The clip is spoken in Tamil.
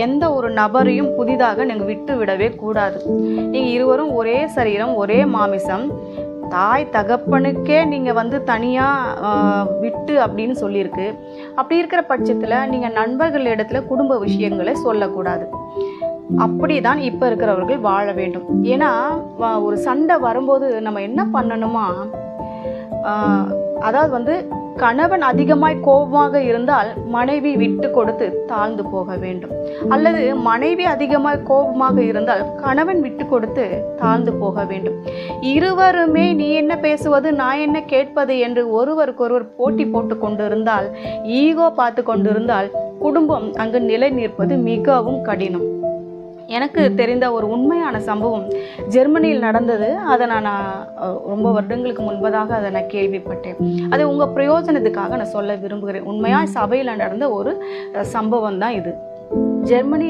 எந்த ஒரு நபரையும் புதிதாக நீங்க விட்டு விடவே கூடாது. நீங்க இருவரும் ஒரே சரீரம், ஒரே மாமிசம். தாய் தகப்பனுக்கே நீங்க தனியா விட்டு அப்படின்னு சொல்லியிருக்கு. அப்படி இருக்கிற பட்சத்துல நீங்க நண்பர்கள் இடத்துல குடும்ப விஷயங்களை சொல்லக்கூடாது. அப்படிதான் இப்ப இருக்கிறவர்கள் வாழ வேண்டும். ஏன்னா ஒரு சண்டை வரும்போது நம்ம என்ன பண்ணணுமா, அதாவது கணவன் அதிகமாய் கோபமாக இருந்தால் மனைவி விட்டு கொடுத்து தாழ்ந்து போக வேண்டும். அல்லது மனைவி அதிகமாய் கோபமாக இருந்தால் கணவன் விட்டு கொடுத்து தாழ்ந்து போக வேண்டும். இருவருமே நீ என்ன பேசுவது நான் என்ன கேட்பது என்று ஒருவருக்கொருவர் போட்டி போட்டு கொண்டிருந்தால், ஈகோ பார்த்து கொண்டிருந்தால் குடும்பம் அங்கு நிலை நிற்பது மிகவும் கடினம். எனக்கு தெரிந்த ஒரு உண்மையான சம்பவம் ஜெர்மனியில் நடந்தது. அதை நான் ரொம்ப வருடங்களுக்கு முன்பதாக அதை நான் கேள்விப்பட்டேன். அதை உங்கள் பிரயோஜனத்துக்காக நான் சொல்ல விரும்புகிறேன். உண்மையாக சபையில் நடந்த ஒரு சம்பவம் தான் இது. ஜெர்மனி